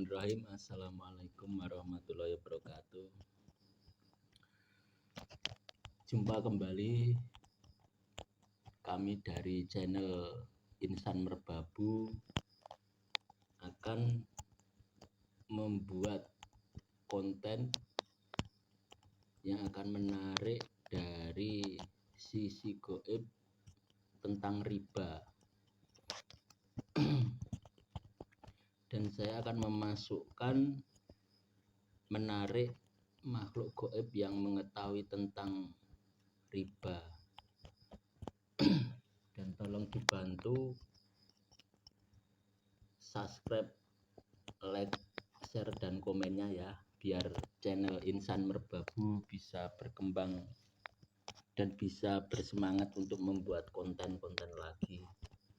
Bismillahirrahmanirrahim. Assalamualaikum warahmatullahi wabarakatuh. Jumpa kembali kami dari channel Insan Merbabu akan membuat konten yang akan menarik dari sisi gaib tentang riba. Dan saya akan memasukkan menarik makhluk gaib yang mengetahui tentang riba. Dan tolong dibantu subscribe, like, share, dan komennya ya, biar channel Insan Merbabu bisa berkembang dan bisa bersemangat untuk membuat konten-konten lagi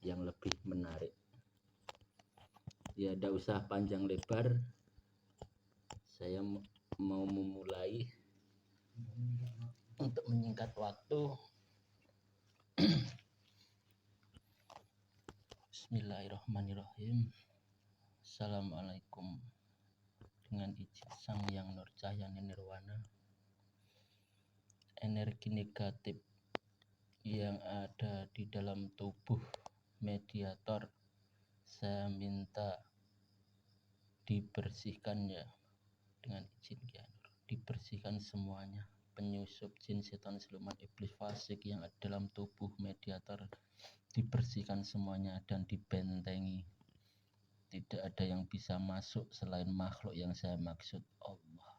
yang lebih menarik. Ya, tidak usah panjang lebar, saya mau memulai. Untuk menyingkat waktu, Bismillahirrahmanirrahim. Assalamualaikum. Dengan izin Sang Yang Nur Cahyani Nirwana, energi negatif yang ada di dalam tubuh mediator saya minta dibersihkan ya, dengan izin Ya Nur. Dibersihkan semuanya, penyusup jin, setan, siluman, iblis, fasik yang ada dalam tubuh mediator, dibersihkan semuanya dan dibentengi. Tidak ada yang bisa masuk selain makhluk yang saya maksud, Allah.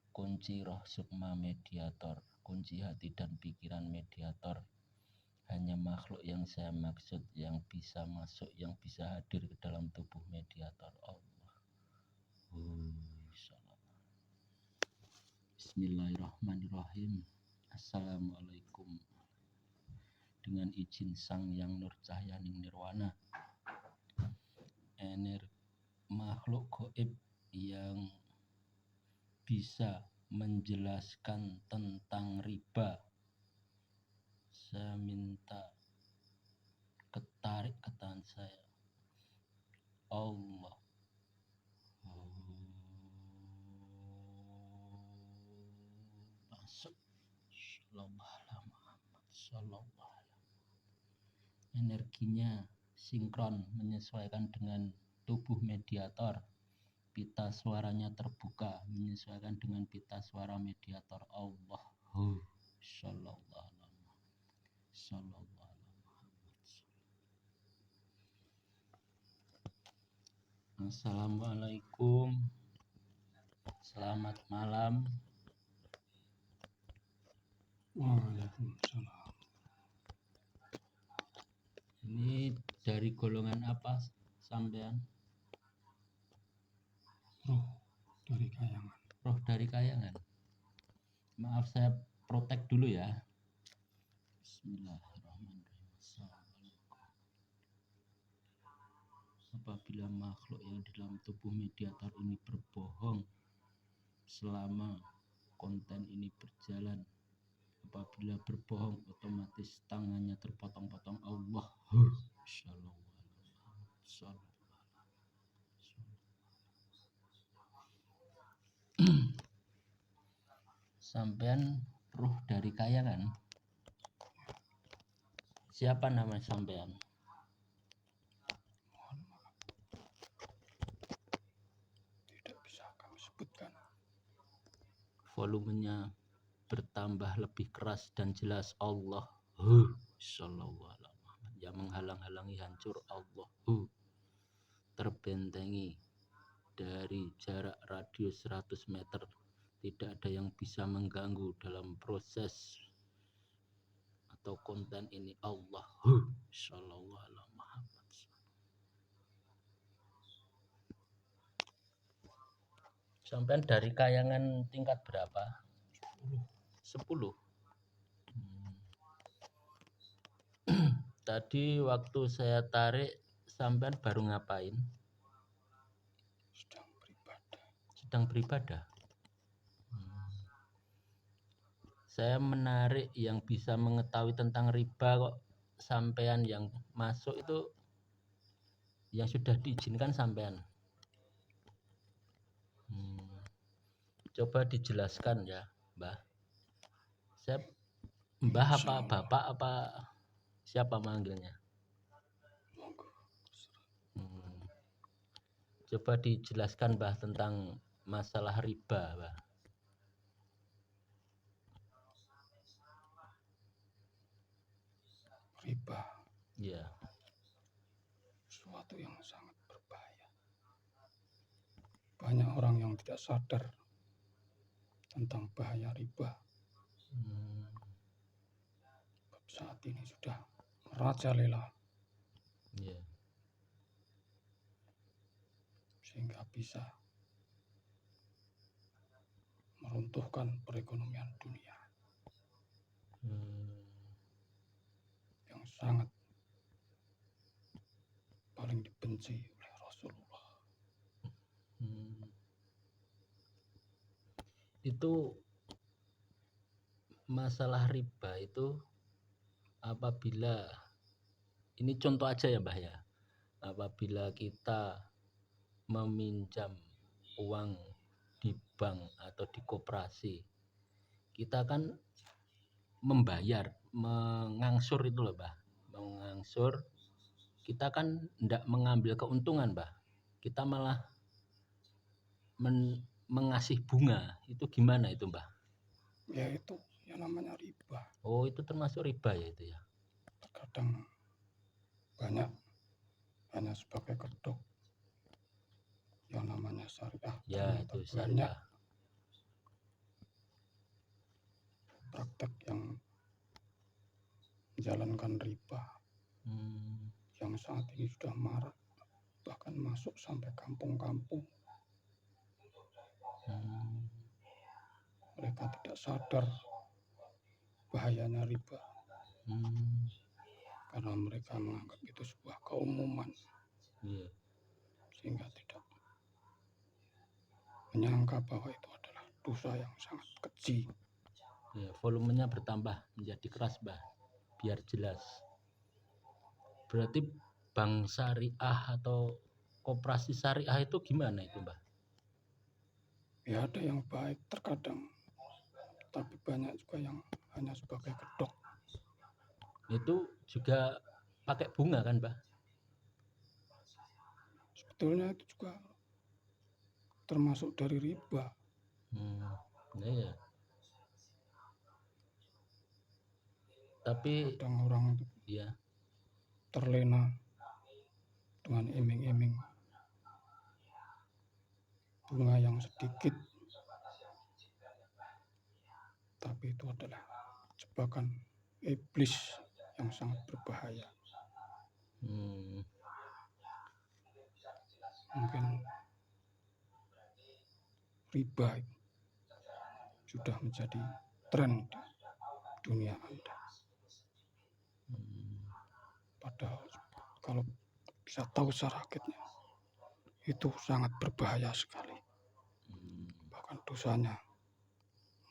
Kunci roh sukma mediator, kunci hati dan pikiran mediator, hanya makhluk yang saya maksud yang bisa masuk, yang bisa hadir ke dalam tubuh mediator, Allah. Bismillahirrahmanirrahim. Assalamualaikum. Dengan izin Sang Yang Nur Cahyani Nirwana, makhluk gaib yang bisa menjelaskan tentang riba, saya minta ketarik ke tangan saya, Allah. Masuk. Energinya sinkron, menyesuaikan dengan tubuh mediator. Pita suaranya terbuka, menyesuaikan dengan pita suara mediator, Allah. Assalamualaikum. Selamat malam. Waalaikumsalam. Ini dari golongan apa sampean? Roh dari Kayangan. Roh dari Kayangan. Maaf, saya protek dulu ya. Bismillahirrahmanirrahim. Assalamualaikum. Apabila makhluk yang di dalam tubuh mediator ini berbohong selama konten ini berjalan, apabila berbohong otomatis tangannya terpotong-potong, Allah. Sampean ruh dari Kayangan. Siapa nama sampean? Mohon maaf, tidak bisa kami sebutkan. Volumenya bertambah lebih keras dan jelas, Allah. Sallallahu alaihi wasallam. Yang menghalang-halangi hancur, Allah. Terbentengi dari jarak radius 100 meter. Tidak ada yang bisa mengganggu dalam proses atau konten ini, Allah. Sallallahu alaihi Muhammad. Sampai dari Kayangan tingkat berapa? 10. Tadi waktu saya tarik, sampean baru ngapain? Sedang beribadah. Saya menarik yang bisa mengetahui tentang riba kok sampean yang masuk itu yang sudah diizinkan sampean. Coba dijelaskan ya, Mbah. Saya Mbah apa Insyaallah. Bapak apa siapa manggilnya? Monggo. Coba dijelaskan Mbah tentang masalah riba, Mbah. Riba Iya. sesuatu yang sangat berbahaya. Banyak orang yang tidak sadar tentang bahaya riba. Saat ini sudah merajalela Iya. sehingga bisa meruntuhkan perekonomian dunia yang sangat paling dibenci oleh Rasulullah. Itu masalah riba itu apabila ini contoh aja ya Mbah ya, apabila kita meminjam uang di bank atau di koperasi, kita kan membayar, mengangsur itu loh Mbah, mengangsur, kita kan tidak mengambil keuntungan Mbah, kita malah mengasih bunga. Itu gimana itu Mbah? Ya itu yang namanya riba. Oh itu termasuk riba ya itu ya? Terkadang banyak hanya sebagai kedok yang namanya syariah. Ya Ternyata itu banyak syariah. praktek yang menjalankan riba yang saat ini sudah marak, bahkan masuk sampai kampung-kampung. Mereka tidak sadar bahayanya riba karena mereka menganggap itu sebuah keumuman, sehingga tidak menyangka bahwa itu adalah dosa yang sangat keji. Ya, volumenya bertambah menjadi keras Mbah, biar jelas. Berarti bank syariah atau koperasi syariah itu gimana itu Mbah? Ya ada yang baik terkadang, tapi banyak juga yang hanya sebagai kedok. Itu juga pakai bunga kan Mbah? Sebetulnya itu juga termasuk dari riba. Iya. Tapi kadang orang itu ya terlena dengan iming-iming bunga yang sedikit, tapi itu adalah jebakan iblis yang sangat berbahaya. Mungkin riba sudah menjadi tren di dunia Anda. Padahal kalau bisa tahu sakitnya, itu sangat berbahaya sekali. Bahkan dosanya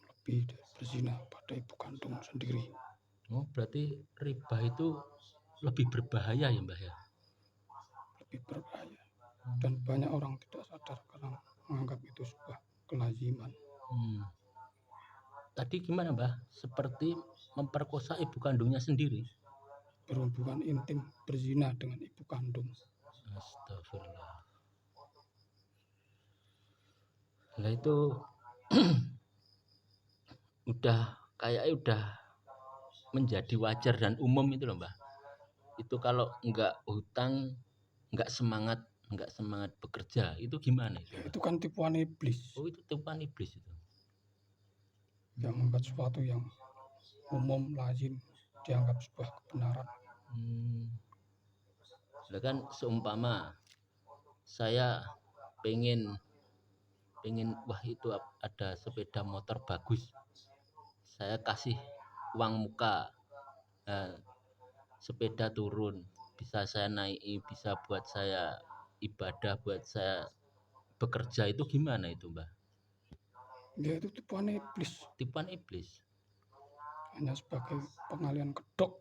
lebih dari berzina pada ibu kandung sendiri. Oh berarti riba itu lebih berbahaya ya Mbah ya? Lebih berbahaya. Dan banyak orang tidak sadar karena menganggap itu sebuah kelaziman. Tadi gimana Mbah? Seperti memperkosa ibu kandungnya sendiri? Berhubungan intim, berzina dengan ibu kandung. Astagfirullah. Nah itu udah menjadi wajar dan umum itu loh Mbah. Itu kalau nggak hutang, nggak semangat bekerja, itu gimana itu? Ya, itu kan tipuan iblis. Oh itu tipuan iblis itu. Yang membuat sesuatu yang umum, lazim dianggap sebuah kebenaran. Nah kan seumpama saya pengen wah itu ada sepeda motor bagus, saya kasih uang muka, sepeda turun, bisa saya naiki, bisa buat saya ibadah, buat saya bekerja, itu gimana itu Mbah? Ya itu tipuan iblis. Tipuan iblis. Hanya sebagai pengalian kedok.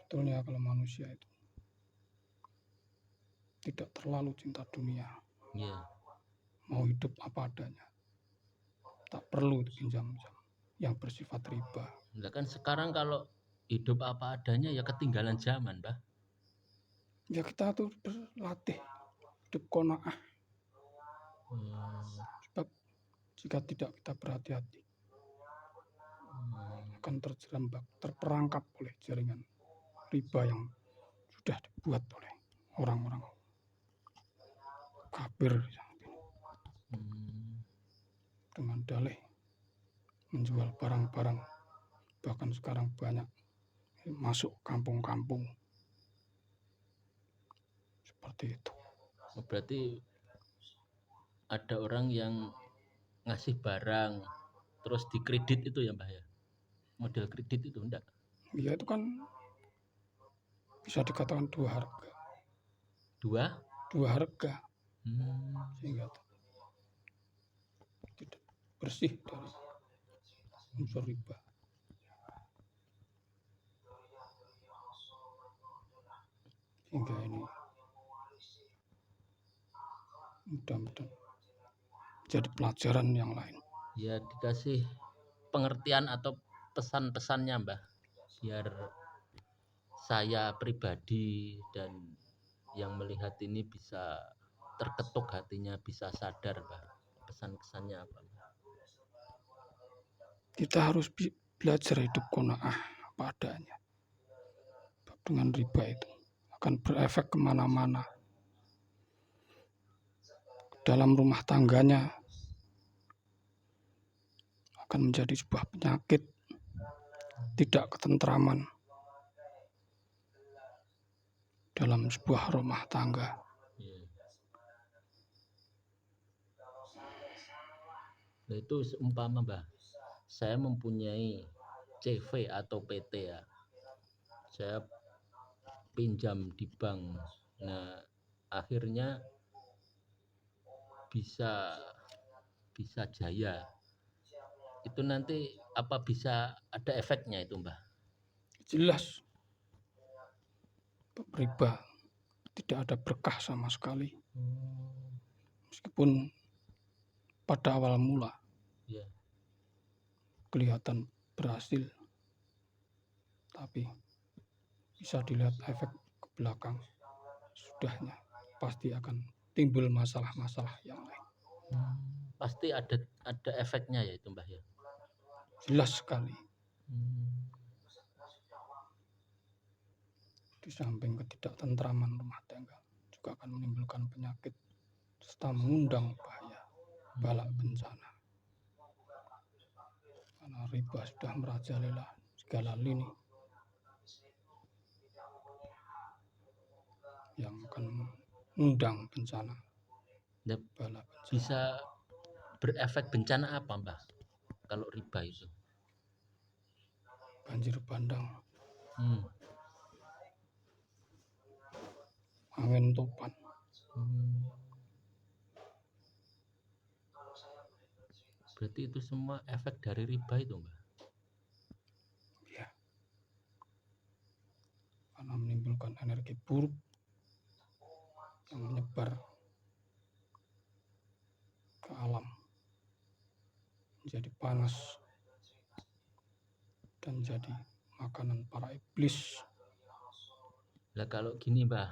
Sebetulnya kalau manusia itu tidak terlalu cinta dunia, Iya. mau hidup apa adanya, tak perlu pinjam-pinjam yang bersifat riba. Nah, kan sekarang kalau hidup apa adanya ya ketinggalan zaman, Mbah. Ya kita tuh berlatih hidup qanaah, sebab jika tidak kita berhati-hati akan terjerembab, terperangkap oleh jaringan riba yang sudah dibuat oleh orang-orang kafir dengan dalih menjual barang-barang, bahkan sekarang banyak masuk kampung-kampung seperti itu. Berarti ada orang yang ngasih barang terus dikredit itu ya, Mbah ya? Model kredit itu enggak? Ya itu kan bisa dikatakan dua harga, Dua harga, sehingga tidak bersih dari unsur riba. Hingga ini mudah-mudahan jadi pelajaran yang lain. Ya dikasih pengertian atau pesan-pesannya, Mbah, biar saya pribadi dan yang melihat ini bisa terketuk hatinya, bisa sadar, Mbah. Pesan-pesannya apa, Mbah? Kita harus belajar hidup qanaah apa adanya. Dengan riba itu akan berefek kemana-mana. Dalam rumah tangganya akan menjadi sebuah penyakit, tidak ketentraman dalam sebuah rumah tangga. Nah, itu seumpama, Mbah, saya mempunyai CV atau PT ya, saya pinjam di bank. Nah, akhirnya bisa jaya. Itu nanti apa bisa ada efeknya itu, Mbah? Jelas riba tidak ada berkah sama sekali. Meskipun pada awal mula kelihatan berhasil, tapi bisa dilihat efek ke belakang sudahnya pasti akan timbul masalah-masalah yang lain. Pasti ada efeknya ya itu, Mbah ya. Jelas sekali. Di samping ketidaktentraman rumah tangga juga akan menimbulkan penyakit serta mengundang bahaya bala bencana. Karena riba sudah merajalela segala lini yang akan mengundang bencana. Bala bencana. Bisa berefek bencana apa, Mbah? Kalau riba itu? Banjir bandang, angin topan. Berarti itu semua efek dari riba itu, Mbah? Ya. Karena menimbulkan energi buruk yang menyebar ke alam, menjadi panas dan jadi makanan para iblis. Lah kalau gini, Mbah,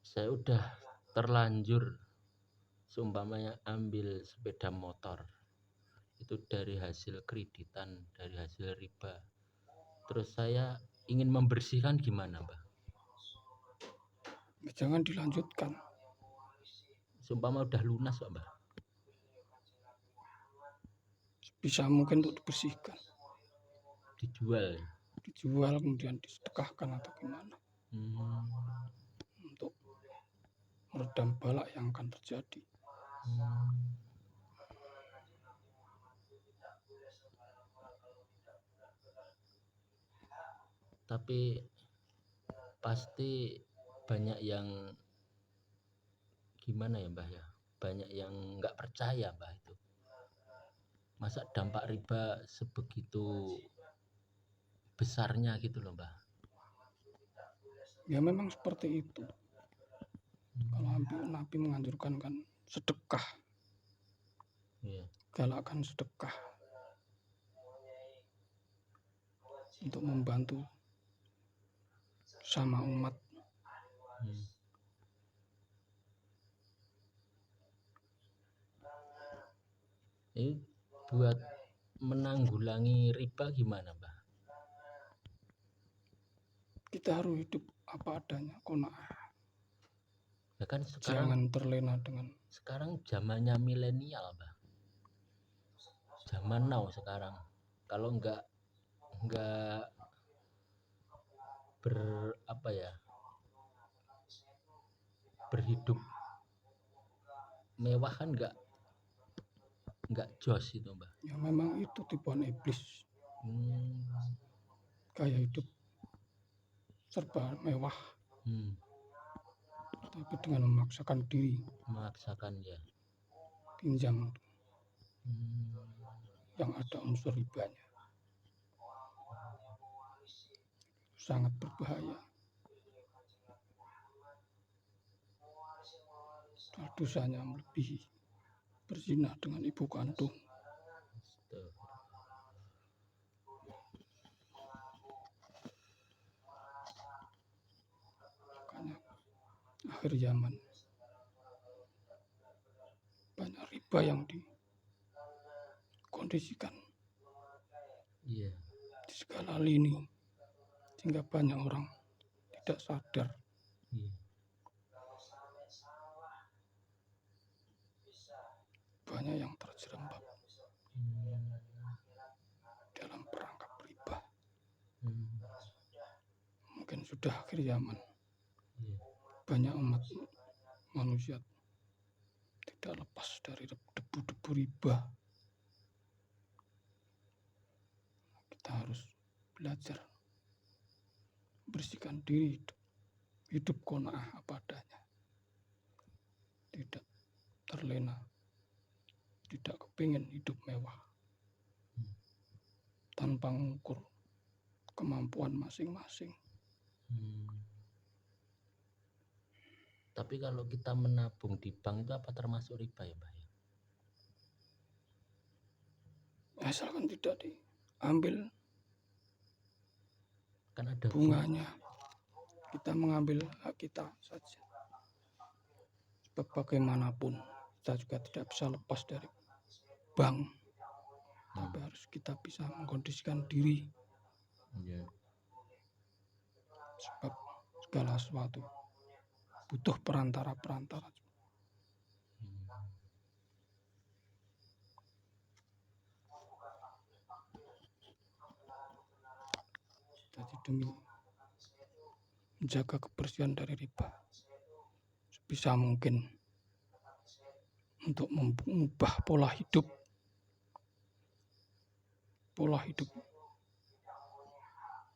saya udah terlanjur seumpamanya ambil sepeda motor itu dari hasil kreditan, dari hasil riba, terus saya ingin membersihkan gimana, Mbah? Jangan dilanjutkan. Seumpama udah lunas, Mbah, bisa mungkin untuk dibersihkan, dijual kemudian disedekahkan atau gimana, untuk meredam balak yang akan terjadi. Tapi pasti banyak yang gimana ya, Mbah ya, banyak yang nggak percaya, Mbah, itu masa dampak riba sebegitu besarnya gitu loh, Mbah. Ya memang seperti itu. Kalau Nabi menganjurkan kan sedekah, Iya. galakkan sedekah untuk membantu sama umat. Ini buat menanggulangi riba gimana, Mbah? Kita harus hidup apa adanya, qanaah. Ya kan sekarang Jangan terlena dengan zamannya milenial, Mbah. Zaman now sekarang. Kalau nggak berhidup mewah kan nggak jos itu, Mbah. Ya memang itu tipuan iblis. Gaya hidup serba mewah, tapi dengan memaksakan diri, Ya. pinjam yang ada unsur ribanya, sangat berbahaya. Dosanya melebihi berzina dengan ibu kandung. Makanya akhir zaman banyak riba yang dikondisikan di segala lini, sehingga banyak orang tidak sadar. Banyak yang terjerembab dalam perangkap riba. Mungkin sudah akhir zaman. Banyak umat manusia tidak lepas dari debu-debu riba. Kita harus belajar bersihkan diri, hidup qanaah apa adanya, tidak terlena, tidak kepingin hidup mewah tanpa mengukur kemampuan masing-masing. Tapi kalau kita menabung di bank itu apa termasuk riba ya, Mbah? Asalkan tidak diambil Kan ada bunganya, kita mengambil hak kita saja. Sebab bagaimanapun kita juga tidak bisa lepas dari bank, tapi harus kita bisa mengkondisikan diri. Sebab segala sesuatu butuh perantara-perantara. Jadi demi menjaga kebersihan dari riba, sebisa mungkin untuk mengubah pola hidup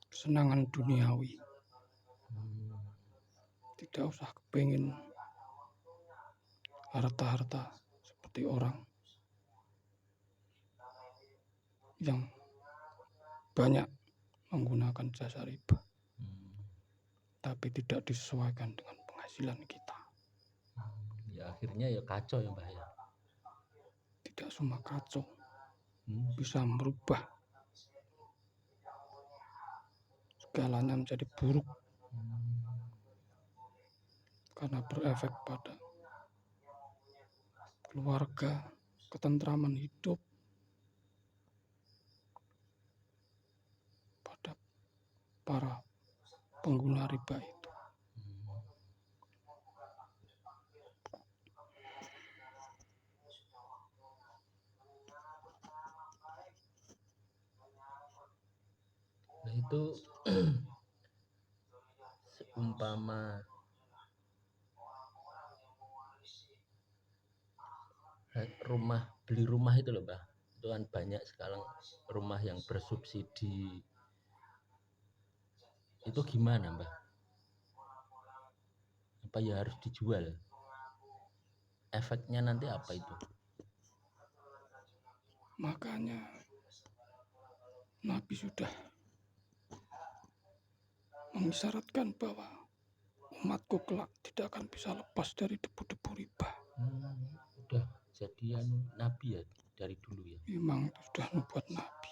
kesenangan duniawi. Tidak usah kepingin harta-harta seperti orang yang banyak menggunakan jasa riba, tapi tidak disesuaikan dengan penghasilan kita. Ya akhirnya ya kacau ya, Mbah ya. Tidak semua kacau bisa merubah segalanya menjadi buruk, karena berefek pada keluarga, ketentraman hidup, pada para pengguna riba itu. Nah itu seumpama beli rumah itu loh, Mbah. Itu kan banyak sekarang rumah yang bersubsidi. Itu gimana, Mbah? Apa ya harus dijual? Efeknya nanti apa itu? Makanya Nabi sudah mengisyaratkan bahwa umatku kelak tidak akan bisa lepas dari debu-debu riba. Udah jadi nabi ya dari dulu ya. Memang itu sudah nubuat Nabi.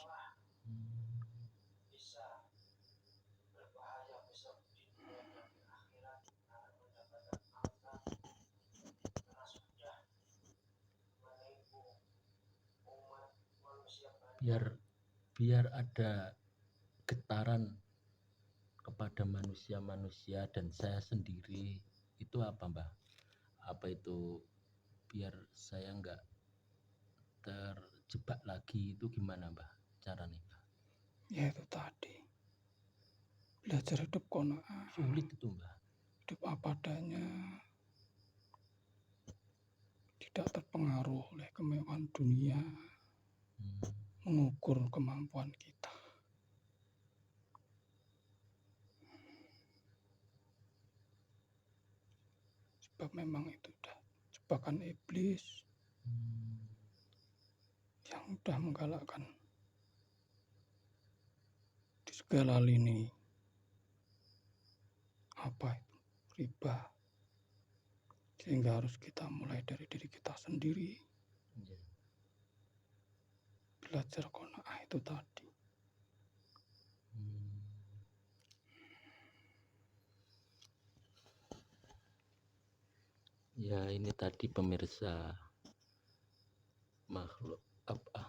Biar ada getaran kepada manusia-manusia dan saya sendiri, itu apa Mbah? Apa itu biar saya nggak terjebak lagi, itu gimana Mbah caranya Mbah? Ya itu tadi, belajar hidup qanaah, Sulit itu Mbah. hidup apa adanya, tidak terpengaruh oleh kemewahan dunia, mengukur kemampuan kita. Sebab memang itu sudah jebakan iblis yang sudah menggalakkan di segala lini. Apa itu? Riba. Sehingga harus kita mulai dari diri kita sendiri. Belajar qanaah itu tadi. Ya ini tadi pemirsa, makhluk apa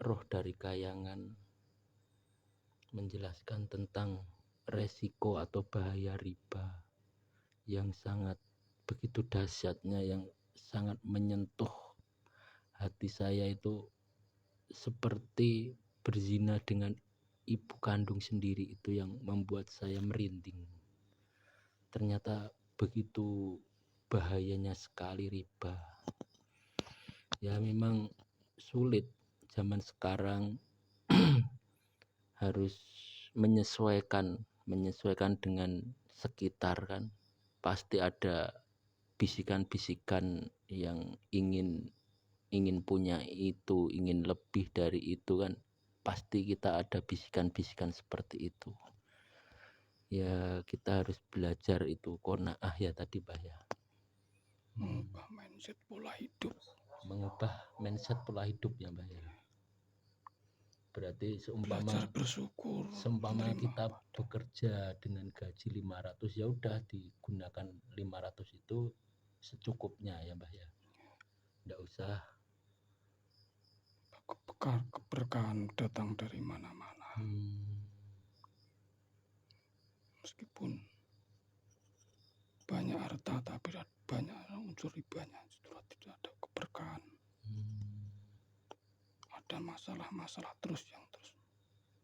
roh dari kayangan menjelaskan tentang resiko atau bahaya riba yang sangat begitu dahsyatnya, yang sangat menyentuh hati saya. Itu seperti berzina dengan ibu kandung sendiri, itu yang membuat saya merinding. Ternyata begitu bahayanya sekali riba. Ya memang sulit zaman sekarang harus menyesuaikan dengan sekitar kan. Pasti ada bisikan-bisikan yang ingin punya itu, ingin lebih dari itu kan. Pasti kita ada bisikan-bisikan seperti itu. Ya kita harus belajar itu qanaah ya tadi Mbah ya. Mengubah mindset pola hidup. Mengubah mindset pola hidup ya Mbah ya. Berarti Belajar bersyukur, seumpama menerima kita apa adanya. bekerja dengan gaji 500, ya udah digunakan 500 itu secukupnya ya Mbah ya. Enggak usah Keberkahan datang dari mana-mana. Meskipun banyak harta tapi banyak unsur ribanya, setelah tidak ada keberkahan. Ada masalah-masalah terus yang terus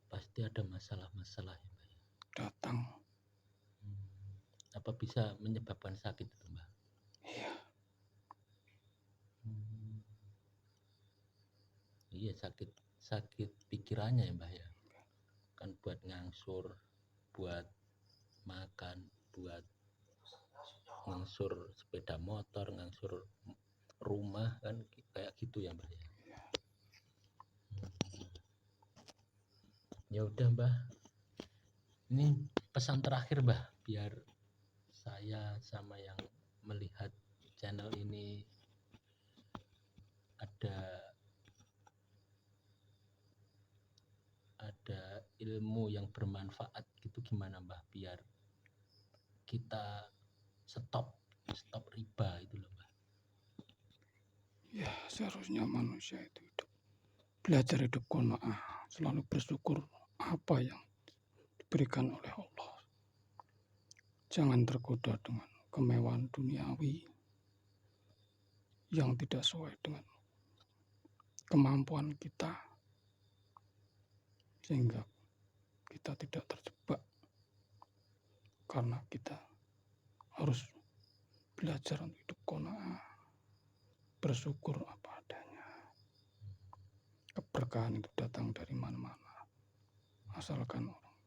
pasti ada masalah-masalah ya Mbah ya. datang. Apa bisa menyebabkan sakit itu Mbah? Iya, Iya, sakit pikirannya ya Mbah ya. Kan buat ngangsur, buat makan, buat ngangsur sepeda motor, ngangsur rumah kan kayak gitu ya Mbah ya. Ya udah Mbah, ini pesan terakhir Mbah, biar saya sama yang melihat channel ini ada ilmu yang bermanfaat gitu, gimana Mbah, biar kita stop riba itu loh Mbah. ya seharusnya manusia itu hidup, belajar hidup qanaah, selalu bersyukur apa yang diberikan oleh Allah. Jangan tergoda dengan kemewahan duniawi yang tidak sesuai dengan kemampuan kita, sehingga kita tidak terjebak, karena kita harus belajar untuk hidup qanaah, bersyukur apa adanya. Keberkahan itu datang dari mana-mana, asalkan orang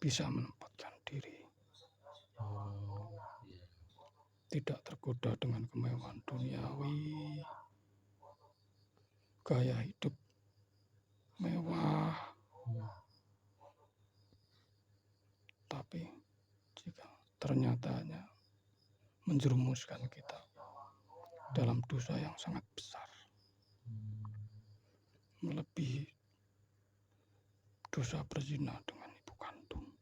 bisa menempatkan diri, tidak tergoda dengan kemewahan duniawi, gaya hidup mewah. Tapi jika ternyata hanya menjerumuskan kita dalam dosa yang sangat besar, melebihi dosa berzina dengan ibu kandung.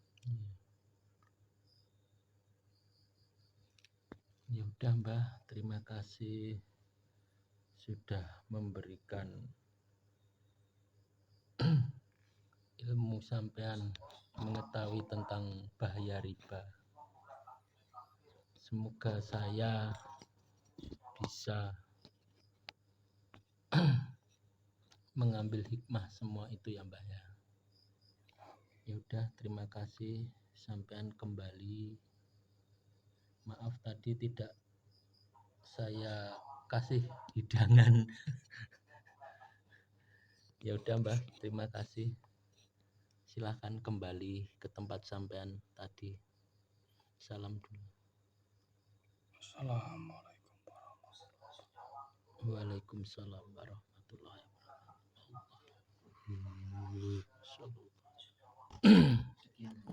Ya udah Mbah, terima kasih sudah memberikan ilmu sampean mengetahui tentang bahaya riba. Semoga saya bisa mengambil hikmah semua itu ya Mbak ya. Ya udah, terima kasih, sampean kembali. Maaf tadi tidak saya kasih hidangan. Ya udah Mbak, terima kasih. Silahkan kembali ke tempat sampean tadi. Salam dulu. Assalamualaikum warahmatullahi wabarakatuh. Waalaikumsalam warahmatullahi wabarakatuh.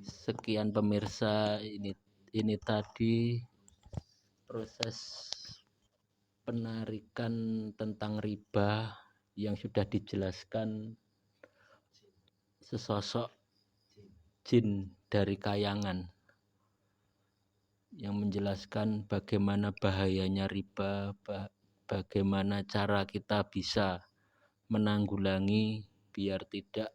Sekian pemirsa, ini tadi proses penarikan tentang riba yang sudah dijelaskan sesosok jin dari kayangan yang menjelaskan bagaimana bahayanya riba, bagaimana cara kita bisa menanggulangi biar tidak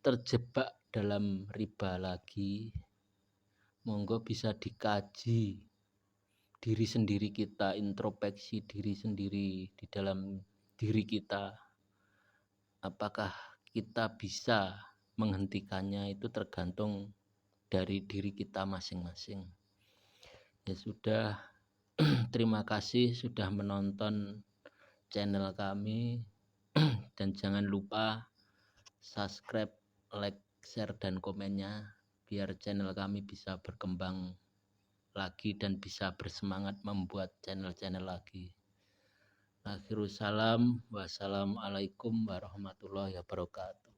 terjebak dalam riba lagi. Monggo bisa dikaji diri sendiri kita, introspeksi diri sendiri di dalam diri kita. Apakah kita bisa menghentikannya, itu tergantung dari diri kita masing-masing. Ya sudah, terima kasih sudah menonton channel kami dan jangan lupa subscribe, like, share, dan komennya biar channel kami bisa berkembang lagi dan bisa bersemangat membuat channel-channel lagi. Akhirul salam, wassalamualaikum warahmatullahi wabarakatuh.